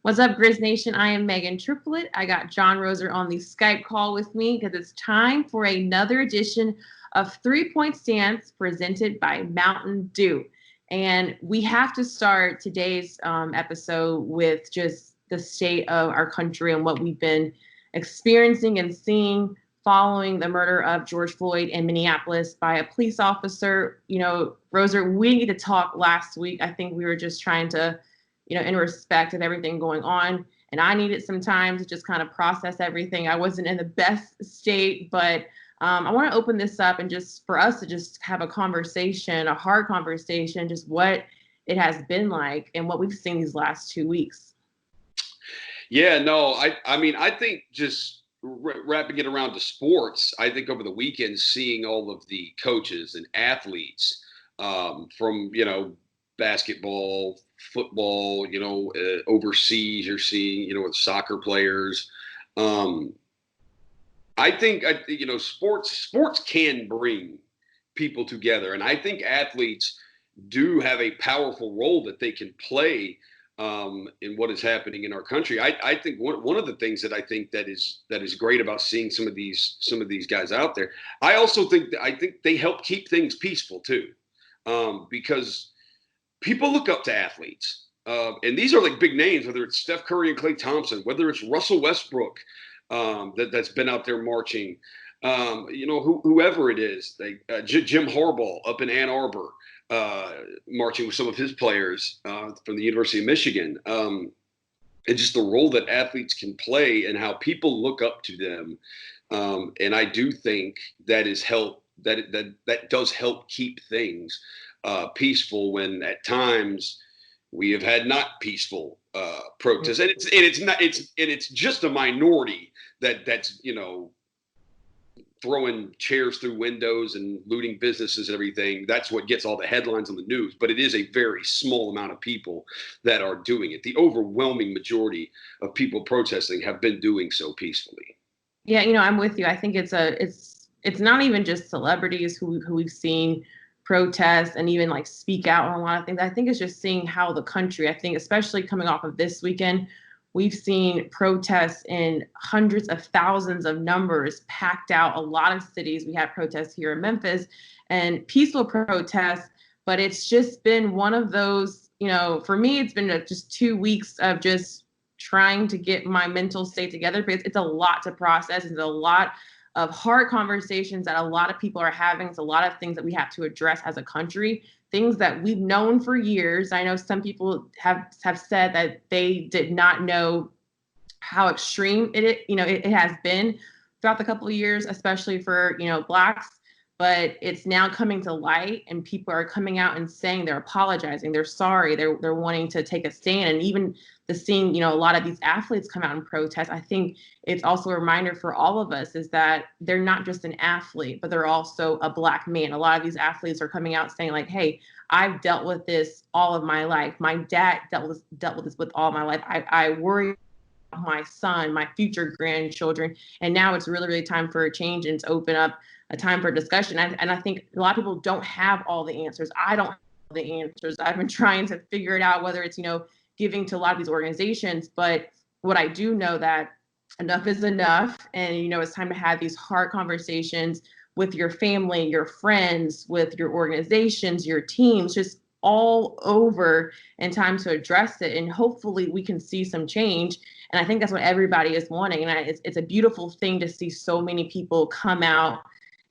What's up, Grizz Nation? I am Megan Triplett. I got John Roser on the Skype call with me because it's time for another edition of 3 Point Stance presented by Mountain Dew. And we have to start today's episode with just the state of our country and what we've been experiencing and seeing following the murder of George Floyd in Minneapolis by a police officer. You know, Roser, we need to talk last week. I think we were just trying to, in respect of everything going on. And I needed some time to just kind of process everything. I wasn't in the best state, but I want to open this up and just for us to just have a conversation, a hard conversation, just what it has been like and what we've seen these last 2 weeks. Yeah, no, I mean, I think just wrapping it around to sports, I think over the weekend, seeing all of the coaches and athletes from, basketball, football, overseas, you're seeing, with soccer players. I think, sports can bring people together. And I think athletes do have a powerful role that they can play in what is happening in our country. I think one of the things that I think that is great about seeing some of these guys out there, I think they help keep things peaceful too, because people look up to athletes, and these are like big names. Whether it's Steph Curry and Klay Thompson, whether it's Russell Westbrook, that's been out there marching, whoever it is, Jim Harbaugh up in Ann Arbor. Marching with some of his players from the University of Michigan, and just the role that athletes can play and how people look up to them. And I do think that does help keep things peaceful when at times we have had not peaceful protests. And it's just a minority that's throwing chairs through windows and looting businesses and everything. That's what gets all the headlines on the news. But it is a very small amount of people that are doing it. The overwhelming majority of people protesting have been doing so peacefully. Yeah, I'm with you. I think it's not even just celebrities who we've seen protest and even like speak out on a lot of things. I think it's just seeing how the country, I think especially coming off of this weekend, we've seen protests in hundreds of thousands of numbers packed out a lot of cities. We had protests here in Memphis and peaceful protests, but it's just been one of those, for me, it's been just 2 weeks of just trying to get my mental state together because it's a lot to process. It's a lot of hard conversations that a lot of people are having. It's a lot of things that we have to address as a country. Things that we've known for years. I know some people have said that they did not know how extreme it has been throughout the couple of years, especially for, Blacks. But it's now coming to light and people are coming out and saying they're apologizing, they're sorry, they're wanting to take a stand. And even seeing, a lot of these athletes come out and protest, I think it's also a reminder for all of us is that they're not just an athlete, but they're also a Black man. A lot of these athletes are coming out saying like, hey, I've dealt with this all of my life. My dad dealt with this with all my life. I worry about my son, my future grandchildren. And now it's really, really time for a change and to open up a time for discussion. And I think a lot of people don't have all the answers. I don't have all the answers. I've been trying to figure it out, whether it's, giving to a lot of these organizations. But what I do know that enough is enough. And, it's time to have these hard conversations with your family, your friends, with your organizations, your teams, just all over, and time to address it. And hopefully we can see some change. And I think that's what everybody is wanting. And it's a beautiful thing to see so many people come out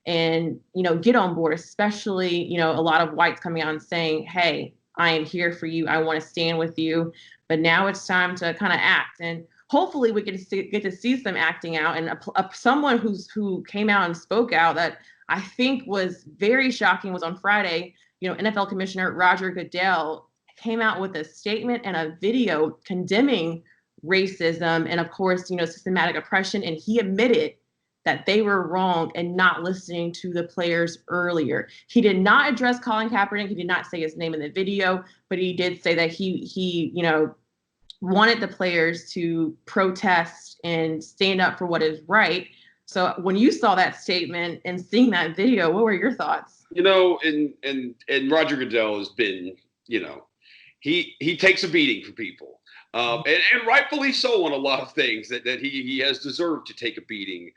and, get on board, especially, a lot of whites coming out and saying, hey, I am here for you. I want to stand with you. But now it's time to kind of act. And hopefully we get to see some acting out. And someone who came out and spoke out that I think was very shocking was on Friday, NFL Commissioner Roger Goodell came out with a statement and a video condemning racism and, of course, systematic oppression. And he admitted that they were wrong and not listening to the players earlier. He did not address Colin Kaepernick. He did not say his name in the video, but he did say that he wanted the players to protest and stand up for what is right. So when you saw that statement and seeing that video, what were your thoughts? And Roger Goodell has been, he takes a beating for people. and rightfully so on a lot of things that he has deserved to take a beating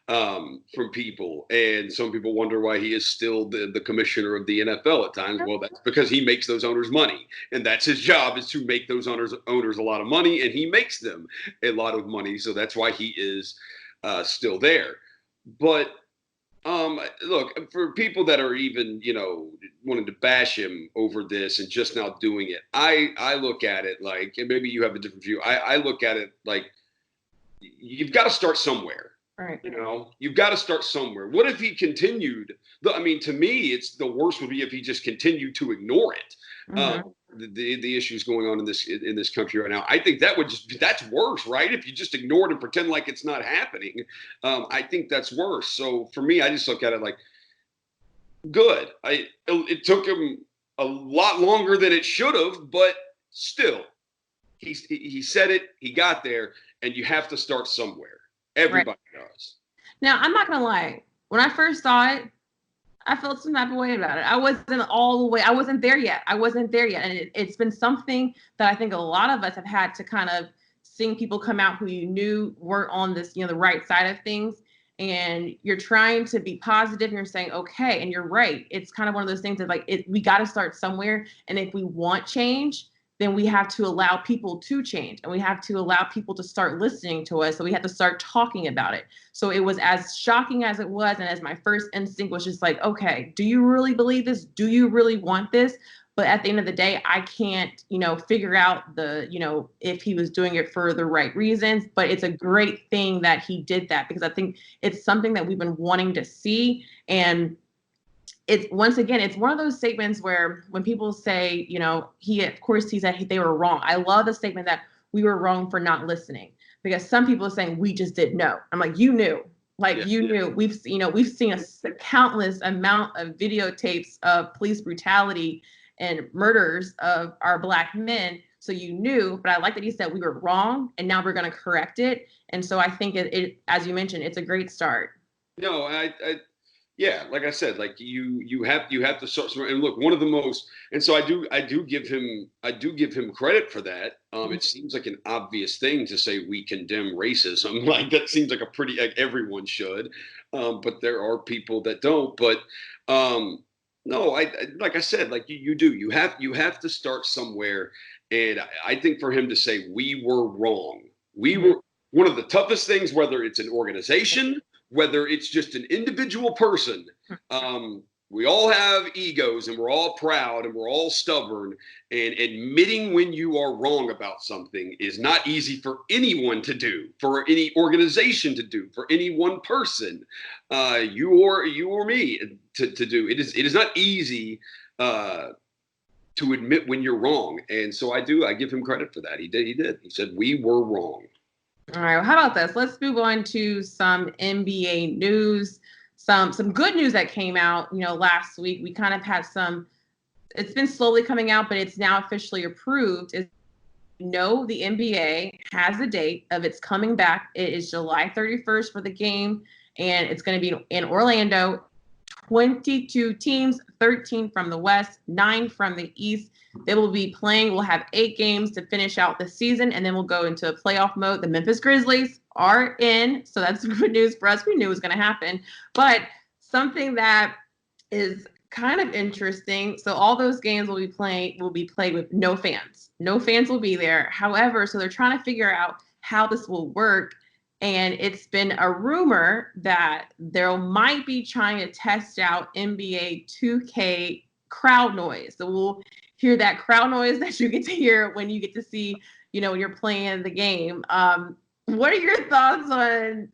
from people. And some people wonder why he is still the commissioner of the NFL at times. Well, that's because he makes those owners money, and that's his job, is to make those owners a lot of money, and he makes them a lot of money. So that's why he is still there. But look, for people that are even, wanting to bash him over this and just now doing it, I look at it like, and maybe you have a different view. I look at it like, you've got to start somewhere. Right. You've got to start somewhere. What if he continued? To me, it's the worst would be if he just continued to ignore it. Mm-hmm. The issues going on in this country right now. I think that's worse, right? If you just ignore it and pretend like it's not happening, I think that's worse. So for me, I just look at it like, good. It took him a lot longer than it should have, but still, he said it. He got there, and you have to start somewhere. Everybody does. Now, I'm not gonna lie. When I first saw it, I felt some type of way about it. I wasn't all the way. I wasn't there yet. And it's been something that I think a lot of us have had to kind of seeing people come out who you knew weren't on this, the right side of things. And you're trying to be positive and you're saying, okay, and you're right. It's kind of one of those things that we got to start somewhere. And if we want change, then we have to allow people to change, and we have to allow people to start listening to us. So we have to start talking about it. So it was as shocking as it was. And as my first instinct was just like, okay, do you really believe this? Do you really want this? But at the end of the day, I can't, figure out if he was doing it for the right reasons. But it's a great thing that he did that, because I think it's something that we've been wanting to see. And it's one of those statements where when people say, he said they were wrong. I love the statement that we were wrong for not listening, because some people are saying we just didn't know. I'm like, you knew. You knew. We've seen a countless amount of videotapes of police brutality and murders of our Black men. So you knew, but I like that he said we were wrong, and now we're going to correct it. And so I think it, as you mentioned, it's a great start. No, yeah, like I said, like you have to start somewhere. And look, one of the most, and so I do give him credit for that. It seems like an obvious thing to say we condemn racism. Like that seems like everyone should, but there are people that don't. But no, like I said, like you do. You have to start somewhere, and I think for him to say we were wrong, we were one of the toughest things, whether it's an organization, whether it's just an individual person. We all have egos, and we're all proud, and we're all stubborn, and admitting when you are wrong about something is not easy for anyone to do, for any organization to do, for any one person, you or me to do. It is not easy to admit when you're wrong. And so I give him credit for that. He did. He said, we were wrong. All right. Well, how about this? Let's move on to some NBA news, some good news that came out, last week. We kind of had it's been slowly coming out, but it's now officially approved. The NBA has a date of its coming back. It is July 31st for the game, and it's going to be in Orlando. 22 teams, 13 from the West, 9 from the East. They will be playing. We'll have 8 games to finish out the season, and then we'll go into a playoff mode. The Memphis Grizzlies are in, so that's good news for us. We knew it was going to happen. But something that is kind of interesting, so all those games will be played with no fans. No fans will be there. However, so they're trying to figure out how this will work. And it's been a rumor that they might be trying to test out NBA 2K crowd noise. So we'll hear that crowd noise that you get to hear when you get to see, when you're playing the game. What are your thoughts on,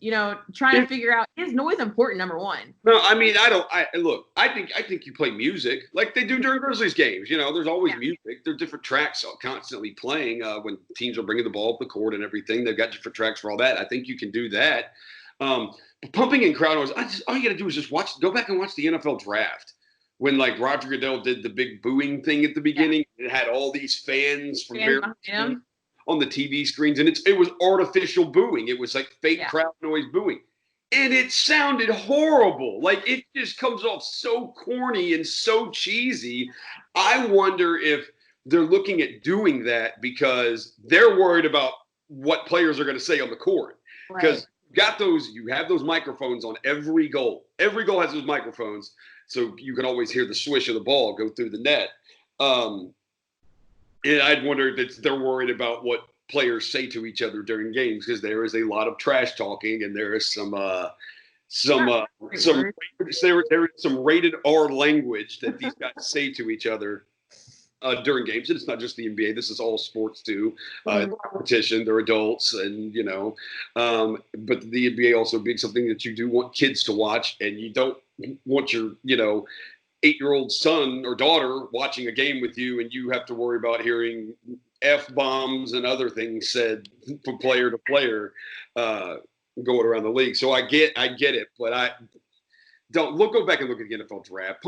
trying to figure out, is noise important, number one? No, I mean, I think you play music like they do during Grizzlies games. There's always music. There are different tracks constantly playing when teams are bringing the ball up the court and everything. They've got different tracks for all that. I think you can do that. But pumping in crowd noise, all you got to do is just go back and watch the NFL draft. When like Roger Goodell did the big booing thing at the beginning, it had all these fans from on the TV screens, and it was artificial booing. It was like fake crowd noise booing. And it sounded horrible. Like it just comes off so corny and so cheesy. I wonder if they're looking at doing that because they're worried about what players are going to say on the court. Because you have those microphones on every goal. Every goal has those microphones, so you can always hear the swish of the ball go through the net. And I'd wonder if they're worried about what players say to each other during games, because there is a lot of trash talking, and there is some rated R language that these guys say to each other during games. And it's not just the NBA. This is all sports too. Competition, they're adults, and but the NBA also being something that you do want kids to watch, and you don't want your 8-year-old son or daughter watching a game with you, and you have to worry about hearing F-bombs and other things said from player to player going around the league. So I get it, but I don't go back and look at the NFL draft.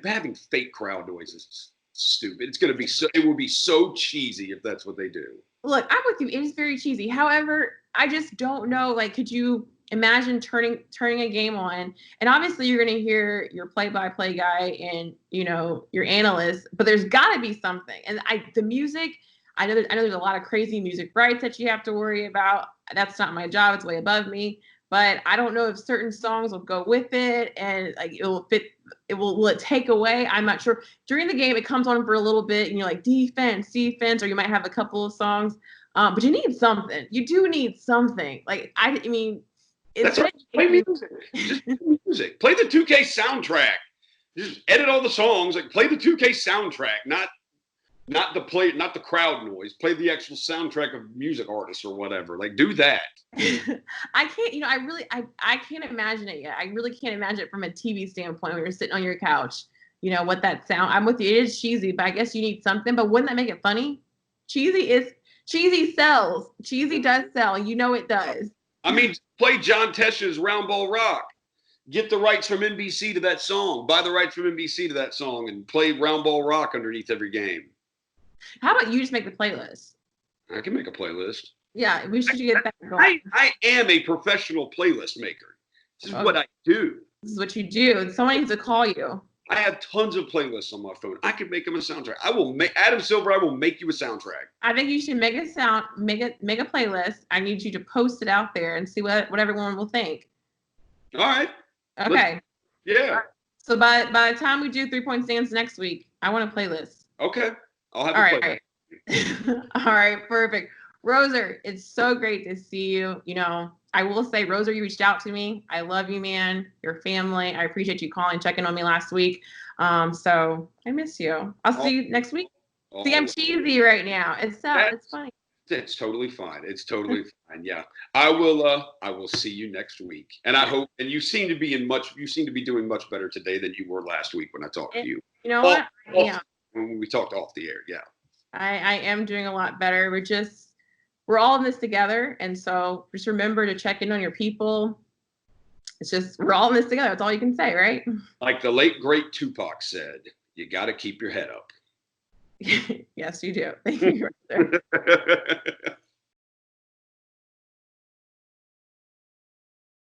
Having fake crowd noises is stupid. It will be so cheesy if that's what they do. Look, I'm with you. It is very cheesy. However, I just don't know. Like, could you imagine turning a game on, and obviously you're going to hear your play-by-play guy and your analyst, but there's got to be something. And the music, I know there's a lot of crazy music rights that you have to worry about. That's not my job. It's way above me. But I don't know if certain songs will go with it, and like it will fit. Will it take away? I'm not sure. During the game, it comes on for a little bit, and you're like defense, or you might have a couple of songs. But you need something. You do need something. Like I mean, play music. Just play music. Play the 2K soundtrack. Just edit all the songs. Like play the 2K soundtrack, not the crowd noise. Play the actual soundtrack of music artists or whatever. Like do that. I can't. I can't imagine it yet. I really can't imagine it from a TV standpoint when you're sitting on your couch. What that sound. I'm with you. It is cheesy, but I guess you need something. But wouldn't that make it funny? Cheesy sells. Cheesy does sell. It does. I mean, play John Tesh's Round Ball Rock. Get the rights from NBC to that song. Buy the rights from NBC to that song and play Round Ball Rock underneath every game. How about you just make the playlist? I can make a playlist. Yeah, we should get that going. I am a professional playlist maker. This is what I do. This is what you do. Someone needs to call you. I have tons of playlists on my phone. I can make them a soundtrack. I will make Adam Silver. I will make you a soundtrack. I think you should make a playlist. I need you to post it out there and see what everyone will think. All right. Okay. Yeah. So by the time we do 3-point stands next week, I want a playlist. Okay. I'll have a playlist. All right. Perfect. Roser, it's so great to see you. I will say, Roser, you reached out to me. I love you, man. Your family. I appreciate you calling, checking on me last week. So I miss you. I'll see you next week. See, I'm cheesy right now. It's funny. It's totally fine. It's totally fine. Yeah. I will see you next week. And I hope, and you seem to be doing much better today than you were last week when I talked to you. You know what? Yeah. When we talked off the air. Yeah. I am doing a lot better. We're all in this together. And so just remember to check in on your people. It's just, we're all in this together. That's all you can say, right? Like the late, great Tupac said, you got to keep your head up. Yes, you do. Thank you.